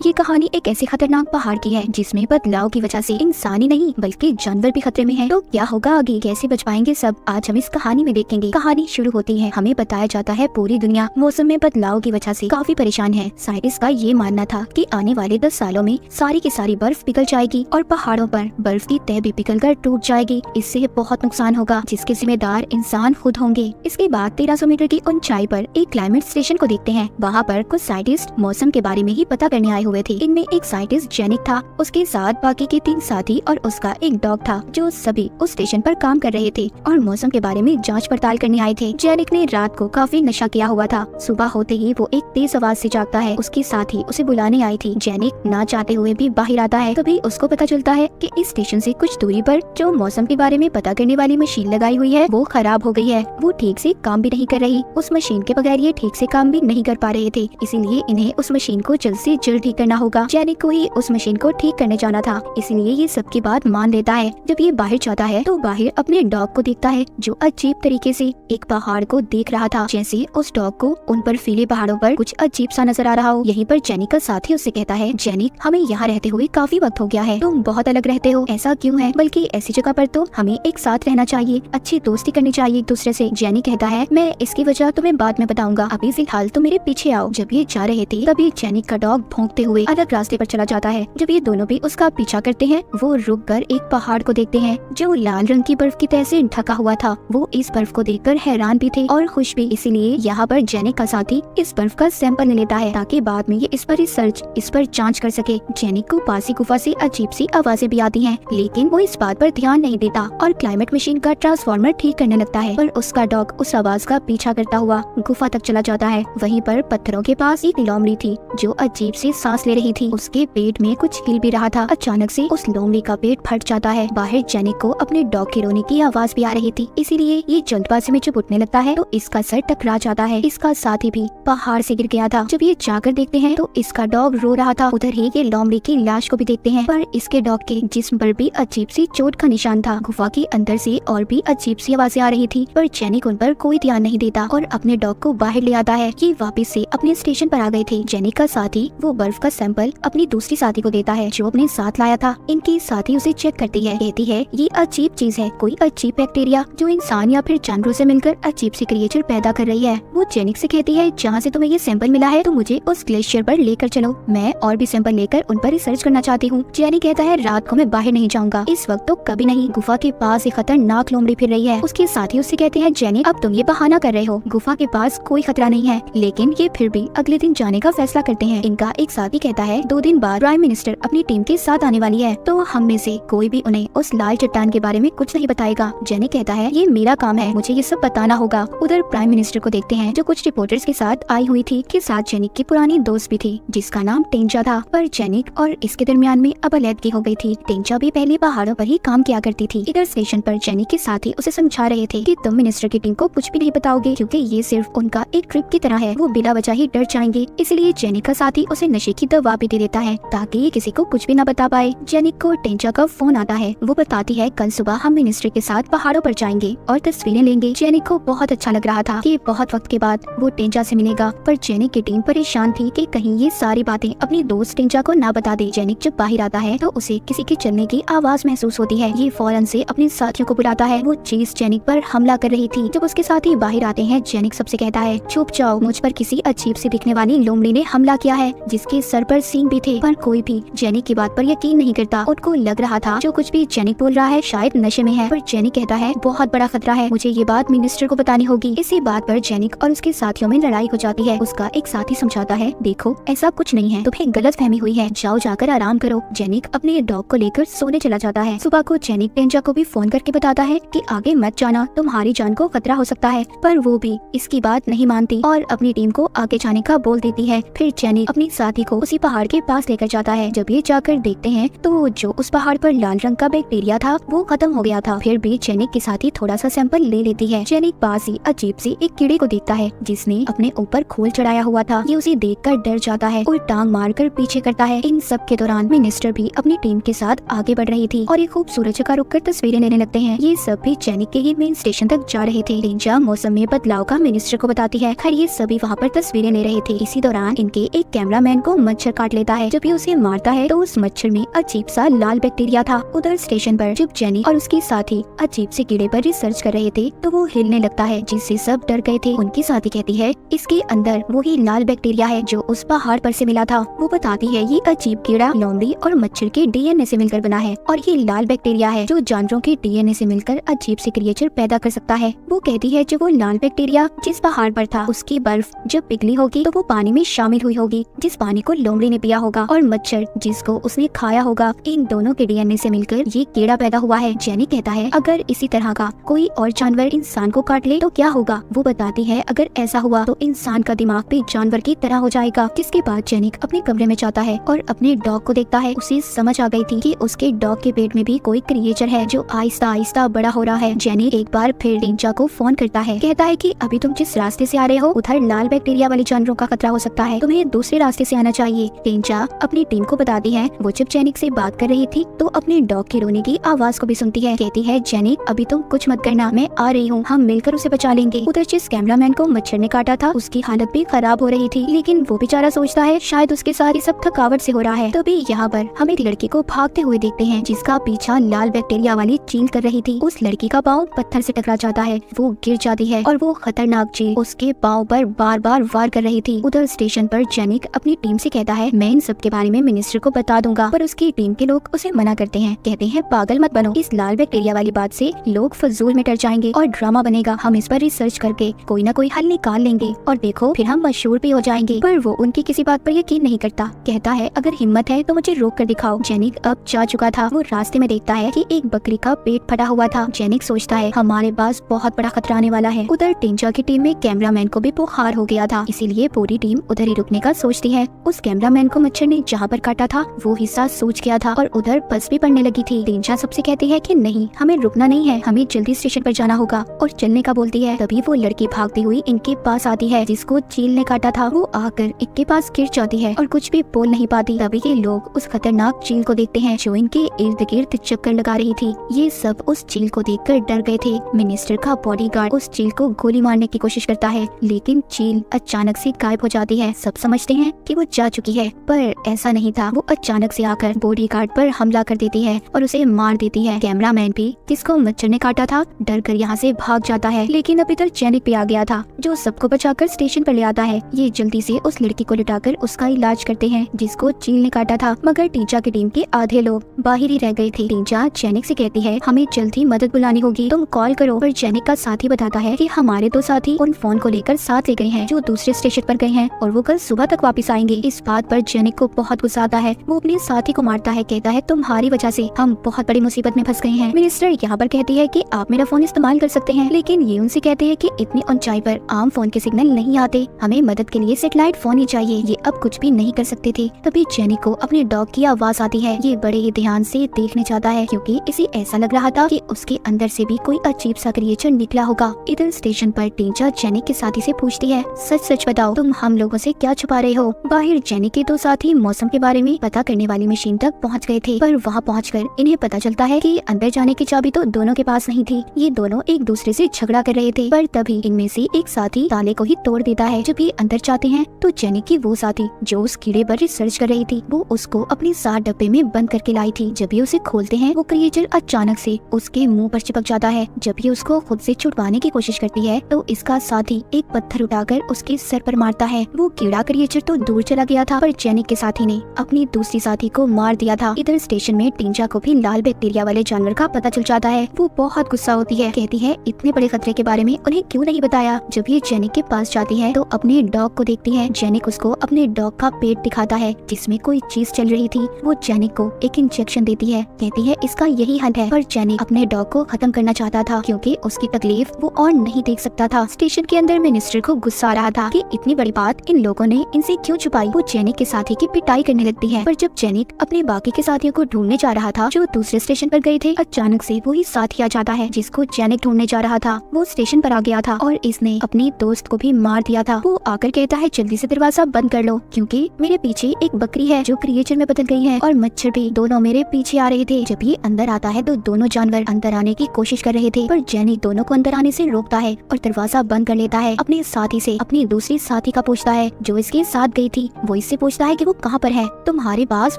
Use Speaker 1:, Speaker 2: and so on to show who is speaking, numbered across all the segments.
Speaker 1: ये कहानी एक ऐसी खतरनाक पहाड़ की है जिसमें बदलाव की वजह से इंसान ही नहीं बल्कि जानवर भी खतरे में है। तो क्या होगा आगे, कैसे बच पाएंगे सब, आज हम इस कहानी में देखेंगे। कहानी शुरू होती है, हमें बताया जाता है पूरी दुनिया मौसम में बदलाव की वजह से काफी परेशान है। साइंटिस्ट का ये मानना था कि आने वाले 10 सालों में सारी की सारी बर्फ पिघल जाएगी और पहाड़ों पर बर्फ की तह भी पिघल कर टूट जाएगी। इससे बहुत नुकसान होगा जिसके जिम्मेदार इंसान खुद होंगे। इसके बाद 1300 मीटर की ऊंचाई पर एक क्लाइमेट स्टेशन को देखते हैं। वहाँ पर कुछ साइंटिस्ट मौसम के बारे में ही पता करने आए हुए थे। इनमें एक साइंटिस्ट जेनिक था, उसके साथ बाकी के 3 साथी और उसका एक डॉग था, जो सभी उस स्टेशन पर काम कर रहे थे और मौसम के बारे में जांच पड़ताल करने आए थे। जेनिक ने रात को काफी नशा किया हुआ था। सुबह होते ही वो एक तेज आवाज से जागता है। उसके साथी उसे बुलाने आई थी। जेनिक ना चाहते हुए भी बाहर आता है। तभी उसको पता चलता है कि इस स्टेशन से कुछ दूरी पर जो मौसम के बारे में पता करने वाली मशीन लगाई हुई है वो खराब हो गई है। वो ठीक से काम भी नहीं कर रही। उस मशीन के बगैर ये ठीक से काम भी नहीं कर पा रहे थे, इसीलिए इन्हें उस मशीन को जल्द से जल्द ठीक करना होगा। जेनिक को ही उस मशीन को ठीक करने जाना था, इसीलिए ये सबकी बात मान लेता है। जब ये बाहर जाता है तो बाहर अपने डॉग को देखता है जो अजीब तरीके से एक पहाड़ को देख रहा था, जैसे उस डॉग को उन बर्फीले पहाड़ों पर कुछ अजीब सा नजर आ रहा हो। यहीं पर जेनिक का साथी उससे कहता है, जेनिक हमें यहाँ रहते हुए काफी वक्त हो गया है, तुम बहुत अलग रहते हो, ऐसा क्यों है? बल्कि ऐसी जगह पर तो हमें एक साथ रहना चाहिए, अच्छी दोस्ती करनी चाहिए एक दूसरे से। जेनिक कहता है, मैं इसकी वजह तुम्हें बाद में बताऊंगा, अभी फिलहाल तो मेरे पीछे आओ। जब ये जा रहे थे तभी जेनिक का डॉग भौंकते हुए अलग रास्ते पर चला जाता है। जब ये दोनों भी उसका पीछा करते हैं, वो रुक कर एक पहाड़ को देखते हैं जो लाल रंग की बर्फ की तह से ढका हुआ था। वो इस बर्फ को देखकर हैरान भी थे और खुश भी। इसीलिए यहाँ पर जेनिक का साथी इस बर्फ का सैंपल ले लेता है ताकि बाद में ये इस पर रिसर्च, इस पर जांच कर सके। जेनिक को पास ही गुफा से अजीब सी आवाजें भी आती हैं, लेकिन वो इस बात पर ध्यान नहीं देता और क्लाइमेट मशीन का ट्रांसफार्मर ठीक करने लगता है। पर उसका डॉग उस आवाज का पीछा करता हुआ गुफा तक चला जाता है। वहीं पर पत्थरों के पास एक लोमड़ी थी जो अजीब से सांस ले रही थी। उसके पेट में कुछ हिल भी रहा था। अचानक से उस लोमड़ी का पेट फट जाता है। बाहर जेनिक को अपने डॉग के रोने की आवाज भी आ रही थी, इसीलिए ये जल्दबाजी में जब उठने लगता है तो इसका सर टकरा जाता है। इसका साथी भी पहाड़ से गिर गया था। जब ये जाकर देखते हैं तो इसका डॉग रो रहा था। उधर ही ये लोमड़ी की लाश को भी देखते हैं, पर इसके डॉग के जिस्म पर भी अजीब सी चोट का निशान था। गुफा के अंदर से और भी अजीब सी आवाजें आ रही थी, पर जेनिक उन पर कोई ध्यान नहीं देता और अपने डॉग को बाहर ले आता है। ये वापस से अपने स्टेशन पर आ गए थे। जेनिक का साथी वो बर्फ का सैंपल अपनी दूसरी साथी को देता है जो अपने साथ लाया था। इनकी साथी उसे चेक करती है, कहती है ये अजीब चीज है, कोई अजीब बैक्टीरिया जो इंसान या फिर जानवरों से मिलकर अजीब सी क्रिएचर पैदा कर रही है। वो जेनिक से कहती है, जहाँ से तुम्हें ये सैंपल मिला है तो मुझे उस ग्लेशियर पर लेकर चलो, मैं और भी सैंपल लेकर उन पर रिसर्च करना चाहती हूँ। जेनिक कहता है, रात को मैं बाहर नहीं जाऊंगा, इस वक्त तो कभी नहीं। गुफा के पास एक खतरनाक लोमड़ी फिर रही है। उसके साथी उससे कहते हैं, जेनिक अब तुम ये बहाना कर रहे हो, गुफा के पास कोई खतरा नहीं है। लेकिन ये फिर भी अगले दिन जाने का फैसला करते हैं। इनका एक साथी कहता है, 2 दिन बाद प्राइम मिनिस्टर अपनी टीम के साथ आने वाली है, तो हम में से कोई भी उन्हें उस लाल चट्टान के बारे में कुछ नहीं बताएगा। जेनिक कहता है, ये मेरा काम है, मुझे ये सब बताना होगा। उधर प्राइम मिनिस्टर को देखते हैं जो कुछ रिपोर्टर्स के साथ आई हुई थी। के साथ जेनिक की पुरानी दोस्त भी थी जिसका नाम टेंचा था, पर जेनिक और इसके दरमियान में अब अलग हो गई थी। टेंचा भी पहले पहाड़ों पर ही काम किया करती थी। इधर स्टेशन पर जेनिक के साथी उसे समझा रहे थे कि तुम मिनिस्टर की टीम को कुछ भी नहीं बताओगे क्योंकि ये सिर्फ उनका एक ट्रिप की तरह है, वो बिना वजह ही डर जाएंगे। इसलिए जेनिक का साथी उसे नशे की दवा भी दे देता है ताकि ये किसी को कुछ भी न बता पाए। जेनिक को टेंचा का फोन आता है। वो बताती है, कल सुबह हम मिनिस्टर के साथ पहाड़ों पर जाएंगे और तस्वीरें लेंगे। जेनिक को बहुत अच्छा लग रहा था कि बहुत वक्त के बाद वो टेंचा से मिलेगा, पर जेनिक की टीम परेशान थी कि कहीं ये सारी बातें अपनी दोस्त टेंचा को ना बता दे। जेनिक जब बाहर आता है तो उसे किसी के चलने की आवाज महसूस होती है। ये फौरन से अपने साथियों को बुलाता है। वो चीज जेनिक पर हमला कर रही थी। जब उसके साथी बाहर आते हैं, जेनिक सबसे कहता है, चुप जाओ, मुझ पर किसी अजीब से दिखने वाली लोमड़ी ने हमला किया है जिसके सर पर सींग भी थे। पर कोई भी जेनिक की बात पर यकीन नहीं करता। उनको लग रहा था जो कुछ भी जेनिक बोल रहा है शायद नशे में है। पर जेनिक कहता है, बहुत बड़ा खतरा है, मुझे ये बात मिनिस्टर को बतानी होगी। इसी बात पर जेनिक और उसके साथियों में लड़ाई हो जाती है। उसका एक साथी समझाता है, देखो ऐसा कुछ नहीं है, तुम्हें गलतफहमी हुई है, जाओ जाकर आराम करो। जेनिक अपने डॉग को लेकर सोने चला जाता है। सुबह को जेनिक टेंचा को भी फोन करके बताता है कि आगे मत जाना, तुम्हारी जान को खतरा हो सकता है, पर वो भी इसकी बात नहीं मानती और अपनी टीम को आगे जाने का बोल देती है। फिर जेनिक अपनी साथी को उसी पहाड़ के पास लेकर जाता है। जब ये जाकर देखते हैं तो जो उस पहाड़ पर लाल रंग का बैक्टीरिया था वो खत्म हो गया था। फिर भी जेनिक के साथी थोड़ा सा सैंपल ले लेती है। जेनिक पास ही अजीब सी एक कीड़े को देखता है जिसने अपने ऊपर खोल चढ़ाया हुआ था। ये उसे देखकर डर जाता है और टांग मारकर पीछे करता है। इन सब के दौरान मिनिस्टर भी अपनी टीम के साथ आगे बढ़ रही थी और एक खूबसूरत जगह रुककर तस्वीरें लेने लगते हैं। ये सब भी जेनिक के ही मेन स्टेशन तक जा रहे थे। टेंचा मौसम में बदलाव का मिनिस्टर को बताती है। खैर ये सभी वहाँ पर तस्वीरें ले रहे थे। इसी दौरान इनके एक कैमरामैन को मच्छर काट लेता है। जब ये उसे मारता है तो उस मच्छर में अजीब सा लाल बैक्टीरिया था। उधर स्टेशन पर जब जेनी और उसके साथी अजीब से कीड़े पर रिसर्च कर रहे थे तो वो हिलने लगता है, जिससे सब डर गए थे। उनकी साथी कहती है इसके अंदर वही लाल बैक्टीरिया है जो उस पहाड़ पर से मिला था। वो बताती है ये अजीब कीड़ा लोमड़ी और मच्छर के डीएनए से मिलकर बना है और ये लाल बैक्टीरिया है जो जानवरों के डीएनए से मिलकर अजीब से क्रिएचर पैदा कर सकता है। वो कहती है जो वो लाल बैक्टीरिया जिस पहाड़ पर था उसकी बर्फ जब पिघली होगी तो वो पानी में शामिल हुई होगी, जिस पानी को लोमड़ी ने पिया होगा, और मच्छर जिसको उसने खाया होगा। इन दोनों के डीएनए से मिलकर ये कीड़ा पैदा हुआ है। जेनी कहता है अगर इसी तरह का कोई और जानवर इंसान को काट ले तो क्या होगा। वो बताती है अगर ऐसा हुआ तो इंसान का दिमाग भी जानवर की तरह हो जाएगा। जिसके बाद जेनिक अपने कमरे में जाता है और अपने डॉग को देखता है। उसे समझ आ गई थी कि उसके डॉग के पेट में भी कोई क्रिएचर है जो आहिस्ता आहिस्ता बड़ा हो रहा है। जेनी एक बार फिर टिंचा को फोन करता है, कहता है कि अभी तुम जिस रास्ते से आ रहे हो उधर लाल बैक्टीरिया वाले जानवरों का खतरा हो सकता है, तुम्हें दूसरे रास्ते से आना चाहिए। टिंचा अपनी टीम को बताती है। वो जब जेनिक से बात कर रही थी तो अपने डॉग के रोने की आवाज को भी सुनती है। कहती है जेनिक अभी तुम कुछ मत करना, मैं आ रही हूँ, हम मिलकर उसे बचा लेंगे। उधर जिस कैमरामैन को मच्छर ने काटा था उसकी हालत भी खराब हो रही थी, लेकिन वो बेचारा सोचता है शायद उसके साथ ये सब थकावट से हो रहा है। तभी यहाँ पर हम एक लड़की को भागते हुए देखते हैं जिसका पीछा लाल बैक्टीरिया वाली चील कर रही थी। उस लड़की का पाँव पत्थर से टकरा जाता है, वो गिर जाती है और वो खतरनाक चील उसके पाँव पर बार बार वार कर रही थी। उधर स्टेशन पर जेनिक अपनी टीम से कहता है मैं इन सब के बारे में मिनिस्टर को बता दूंगा, पर उसकी टीम के लोग उसे मना करते हैं। कहते हैं पागल मत बनो, इस लाल बैक्टीरिया वाली बात से लोग फजूल में डर जाएंगे और ड्रामा बनेगा। हम इस पर रिसर्च करके कोई ना कोई हल निकाल लेंगे और देखो फिर हम मशहूर भी हो जाएंगे। पर वो उनकी किसी बात पर यकीन नहीं करता। कहता है अगर हिम्मत है तो मुझे रोक कर दिखाओ। जेनिक अब जा चुका था। वो रास्ते में देखता है कि एक बकरी का पेट फटा हुआ था। जेनिक सोचता है हमारे पास बहुत बड़ा खतरा आने वाला है। उधर टिंचा की टीम में कैमरामैन को भी बुखार हो गया था, इसीलिए पूरी टीम उधर ही रुकने का सोचती है। उस कैमरामैन को मच्छर ने जहाँ पर काटा था वो हिस्सा सूज गया था और उधर बस भी पड़ने लगी थी। टिंचा सबसे कहती है कि नहीं, हमें रुकना नहीं है, हमें जल्दी स्टेशन पर जाना होगा और चलने का बोलती है। तभी वो लड़की भागती हुई इनके पास आती है जिसको चील ने काटा था। वो आकर इनके पास गिर जाती है और कुछ भी बोल नहीं पाती। तभी ये लोग उस खतरनाक चील को देखते हैं जो इनके इर्द गिर्द चक्कर लगा रही थी। ये सब उस चील को देखकर डर गए थे। मिनिस्टर का बॉडीगार्ड उस चील को गोली मारने की कोशिश करता है, लेकिन चील अचानक से गायब हो जाती है। सब समझते हैं कि वो जा चुकी है, पर ऐसा नहीं था। वो अचानक से आकर बॉडीगार्ड पर हमला कर देती है और उसे मार देती है। कैमरामैन भी जिसको मच्छर ने काटा था डर कर यहाँ से भाग जाता है, लेकिन अब इधर जेनिक भी आ गया था जो सबको बचाकर स्टेशन पर ले आता है। ये जल्दी से उस लड़की को लिटाकर उसका इलाज करते हैं जिसको चील ने काटा था, मगर टीचा की टीम के आधे लोग बाहर ही रह गए थे। टीचा जेनिक से कहती है हमें जल्दी मदद बुलानी होगी, तुम कॉल करो। पर जेनिक का साथी बताता है कि हमारे दो साथी उन फोन को लेकर साथ ले गए हैं जो दूसरे स्टेशन पर गए हैं और वो कल सुबह तक वापस आएंगे। इस बात पर जेनिक को बहुत गुस्सा आता है। वो अपने साथी को मारता है, कहता है तुम्हारी वजह से हम बहुत बड़ी मुसीबत में फंस गए हैं। मिनिस्टर यहाँ पर कहती है कि आप मेरा फोन इस्तेमाल कर सकते हैं, लेकिन ये उनसे कहते हैं कि इतनी ऊंचाई पर आम फोन के सिग्नल नहीं आते, हमें मदद के लिए सैटेलाइट फोन ही चाहिए। ये अब कुछ भी नहीं कर सकते थे। तभी जेनिक को अपने डॉग की आवाज आती है। ये बड़े ही ध्यान से देखने जाता है क्योंकि इसे ऐसा लग रहा था कि उसके अंदर से भी कोई अजीब सा क्रिएचर निकला होगा। इधर स्टेशन पर टीचा जेनिक के साथी से पूछती है सच सच बताओ तुम हम लोगों से क्या छुपा रहे हो। बाहर जेनिक के दो साथी मौसम के बारे में पता करने वाली मशीन तक पहुंच गए थे, पर वहां पहुंचकर इन्हें पता चलता है कि अंदर जाने की चाबी तो दोनों के पास नहीं थी। ये दोनों एक दूसरे से झगड़ा कर रहे थे, पर तभी इनमें से एक साथी ताले को ही तोड़ देता है। जब ये अंदर जाते हैं तो जेनिक की वो साथी जो उस कीड़े पर रिसर्च कर रही थी वो उसको अपने साथ डब्बे में बंद करके लाई थी। जब ये उसे खोलते हैं वो क्रिएचर अचानक से उसके मुंह पर चिपक जाता है। जब ये उसको खुद से छुड़वाने की कोशिश करती है तो इसका साथी एक पत्थर उठाकर उसके सर पर मारता है। वो कीड़ा क्रिएचर तो दूर चला गया था, पर जेनिक के साथी ने अपनी दूसरी साथी को मार दिया था। इधर स्टेशन में टिंचा को भी लाल बैक्टीरिया वाले जानवर का पता चल जाता है। वो बहुत गुस्सा होती है, कहती है इतने बड़े खतरे के बारे में उन्हें क्यों नहीं बताया। जब ये जेनिक के पास जाती है तो अपने डॉग को देखती है। जेनिक उसको अपने डॉग का पेट दिखाता है जिसमें कोई चीज चल रही थी। वो जेनिक को एक इंजेक्शन देती है, कहती है इसका यही हल है। पर जेनिक अपने डॉग को खत्म करना चाहता था क्योंकि उसकी तकलीफ वो और नहीं देख सकता था। स्टेशन के अंदर मिनिस्टर को गुस्सा आ रहा था कि इतनी बड़ी बात इन लोगों ने इनसे क्यों छुपाई। वो जेनिक के साथी की पिटाई करने लगती है, पर जब जेनिक अपने बाकी के साथियों को ढूंढने जा रहा था जो दूसरे स्टेशन पर गए थे, अचानक से वही साथी आ जाता है जिसको जेनिक ढूंढने जा रहा था। वो स्टेशन पर आ गया था और इसने अपने दोस्त को भी मार दिया था। वो आकर कहता है जल्दी से दरवाजा बंद कर लो क्योंकि मेरे पीछे एक बकरी है जो क्रिएचर में बदल गई है और मच्छर भी दोनों मेरे पीछे आ रहे थे। जब ये अंदर आता है तो दोनों जानवर अंदर आने की कोशिश कर रहे थे, पर जेनिक दोनों को अंदर आने से रोकता है और दरवाजा बंद कर लेता है। अपने साथी से अपनी दूसरी साथी का पूछता है जो इसके साथ गई थी। वो वो इससे पूछता है कि वो कहाँ पर है। तुम्हारे पास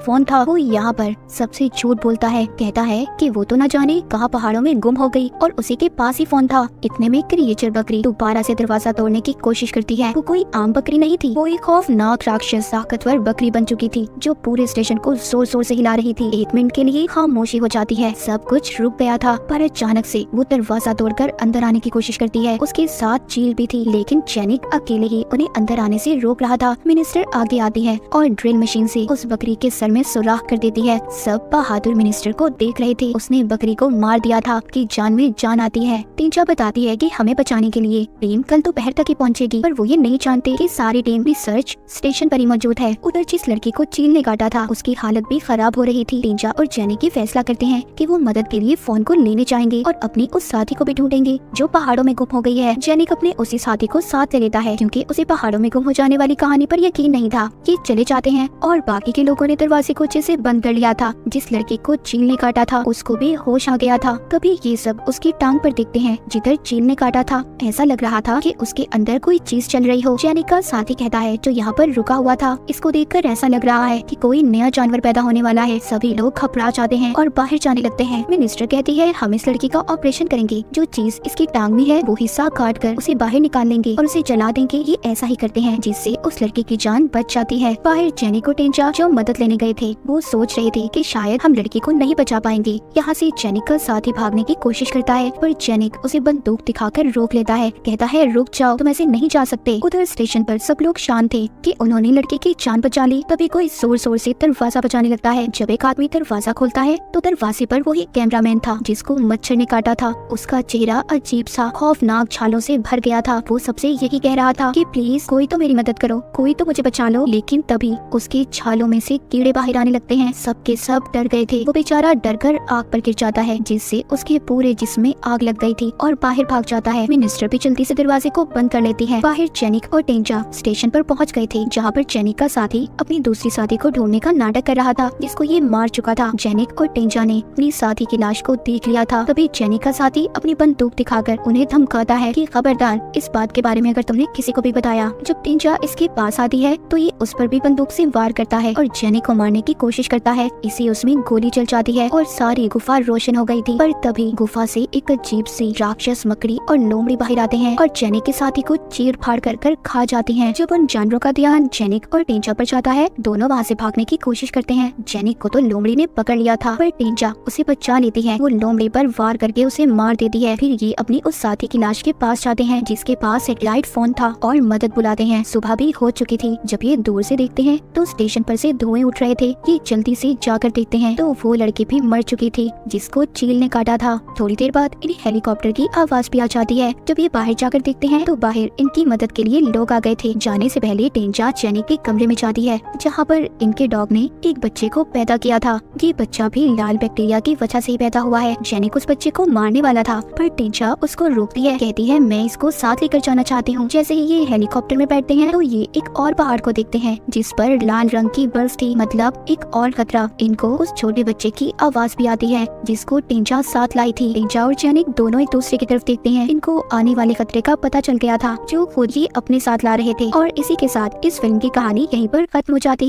Speaker 1: फोन था, वो यहाँ पर। सबसे झूठ बोलता है, कहता है कि वो तो न जाने कहाँ पहाड़ों में गुम हो गई और उसी के पास ही फोन था। इतने में क्रिएचर बकरी दोबारा से दरवाजा तोड़ने की कोशिश करती है। वो कोई आम बकरी नहीं थी, वो एक खौफनाक राक्षस ताकतवर बकरी बन चुकी थी जो पूरे स्टेशन को जोर जोर से हिला रही थी। 1 मिनट के लिए खामोशी हो जाती है, सब कुछ रुक गया था। पर अचानक से वो दरवाजा तोड़कर अंदर आने की कोशिश करती है। उसके साथ चील भी थी, लेकिन जेनिक अकेले ही उन्हें अंदर आने से रोक रहा था। मिनिस्टर आगे आती है और ड्रिल मशीन से उस बकरी के सर में सुराख कर देती है। सब बहादुर मिनिस्टर को देख रहे थे। उसने बकरी को मार दिया था कि जान में जान आती है। टिंचा बताती है कि हमें बचाने के लिए टीम कल दोपहर तक ही पहुंचेगी, पर वो ये नहीं जानते कि सारी टीम रिसर्च स्टेशन पर ही मौजूद है। उधर जिस लड़की को चील ने काटा था उसकी हालत भी खराब हो रही थी। टिंचा और जेनिक की फैसला करते हैं कि वो मदद के लिए फोन को लेने जाएंगे और अपनी उस साथी को भी ढूंढेंगे जो पहाड़ों में गुम हो गई है। जेनिक अपने उसी साथी को साथ ले लेता है क्योंकि उसे पहाड़ों में गुम हो जाने वाली कहानी पर यकीन नहीं था। ये चले जाते हैं और बाकी के लोगों ने दरवाजे को अच्छे से बंद कर लिया था। जिस लड़की को चील ने काटा था उसको भी होश आ गया था। तभी ये सब उसकी टांग पर दिखते हैं जिधर चील ने काटा था। ऐसा लग रहा था कि उसके अंदर कोई चीज चल रही हो। जेनिक का साथी कहता है जो यहाँ पर रुका हुआ था, इसको देखकर ऐसा लग रहा है कि कोई नया जानवर पैदा होने वाला है। सभी लोग घबरा जाते हैं और बाहर जाने लगते हैं। मिनिस्टर कहती है हम इस लड़की का ऑपरेशन करेंगे, जो चीज इसकी टांग में है वो हिस्सा काट कर उसे बाहर निकाल लेंगे और उसे जला देंगे। ये ऐसा ही करते हैं जिससे उस लड़की की जान बच जाती है। बाहर जेनिक और टेंचा जो मदद लेने गए थे वो सोच रहे थे कि शायद हम लड़की को नहीं बचा पाएंगे। यहाँ से जेनिक का साथी भागने की कोशिश करता है पर जेनिक उसे बंदूक दिखाकर रोक लेता है। कहता है रुक जाओ, तुम ऐसे नहीं जा सकते। उधर स्टेशन पर सब लोग शांत थे कि उन्होंने लड़की की जान बचा ली। तभी कोई जोर जोर से दरवाजा बजाने लगता है। जब एक आदमी दरवाजा खोलता है तो दरवाजे पर वही कैमरामैन था जिसको मच्छर ने काटा था। उसका चेहरा अजीब सा खौफनाक छालों से भर गया था। वो सबसे यही कह रहा था कि प्लीज कोई तो मेरी मदद करो, कोई तो मुझे बचा लो। लेकिन तभी उसके छालों में से कीड़े बाहर आने लगते हैं। सबके सब डर गए थे। वो बेचारा डर कर आग पर गिर जाता है जिससे उसके पूरे जिस्म में आग लग गई थी और बाहर भाग जाता है। मिनिस्टर भी जल्दी से दरवाजे को बंद कर लेती है। बाहर जेनिक और टेंचा स्टेशन पर पहुंच गए थे जहाँ पर जेनिक का साथी अपनी दूसरी साथी को ढूंढने का नाटक कर रहा था जिसको ये मार चुका था। जेनिक और टेंचा ने अपनी साथी की लाश को देख लिया था। तभी जेनिक का साथी अपनी बंदूक दिखाकर उन्हें धमकाता है कि खबरदार इस बात के बारे में अगर तुमने किसी को भी बताया। जब टेंचा इसके पास आती है तो ये उस पर भी बंदूक से वार करता है और जेनिक को मारने की कोशिश करता है। इसी उसमें गोली चल जाती है और सारी गुफा रोशन हो गई थी। पर तभी गुफा से एक अजीब सी राक्षस मकड़ी और लोमड़ी बाहर आते हैं और जेनिक के साथी को चीर फाड़ कर खा जाती हैं। जब उन जानवरों का ध्यान जेनिक और टेंचा पर जाता है दोनों वहाँ से भागने की कोशिश करते हैं। जेनिक को तो लोमड़ी ने पकड़ लिया था पर टेंचा उसे बचा लेती है। वो लोमड़ी पर वार करके उसे मार देती है। फिर ये अपनी उस साथी की लाश के पास जाते हैं जिसके पास सैटेलाइट फोन था और मदद बुलाते हैं। सुबह भी हो चुकी थी। जब ये दूर से देखते हैं तो स्टेशन पर से धुएं उठ रहे थे। ये जल्दी से जाकर देखते हैं तो वो लड़की भी मर चुकी थी जिसको चील ने काटा था। थोड़ी देर बाद इन्हें हेलीकॉप्टर की आवाज भी आ जाती है। जब ये बाहर जाकर देखते हैं तो बाहर इनकी मदद के लिए लोग आ गए थे। जाने से पहले टेंचा जेनिक के कमरे में जाती है जहाँ पर इनके डॉग ने एक बच्चे को पैदा किया था। ये बच्चा भी लाल बैक्टीरिया की वजह से ही पैदा हुआ है। जेनिक उस बच्चे को मारने वाला था पर टेंचा उसको रोकती है, कहती है मैं इसको साथ लेकर जाना चाहती हूँ। जैसे ही ये हेलीकॉप्टर में बैठते हैं तो ये एक और पहाड़ को देखते हैं जिस पर लाल रंग की बर्फ थी, मतलब एक और खतरा। इनको उस छोटे बच्चे की आवाज भी आती है जिसको टेंचा साथ लाई थी। टेंचा और जेनिक दोनों एक दूसरे की तरफ देखते हैं। इनको आने वाले खतरे का पता चल गया था जो खुद ही अपने साथ ला रहे थे। और इसी के साथ इस फिल्म की कहानी यहीं पर खत्म हो जाती है।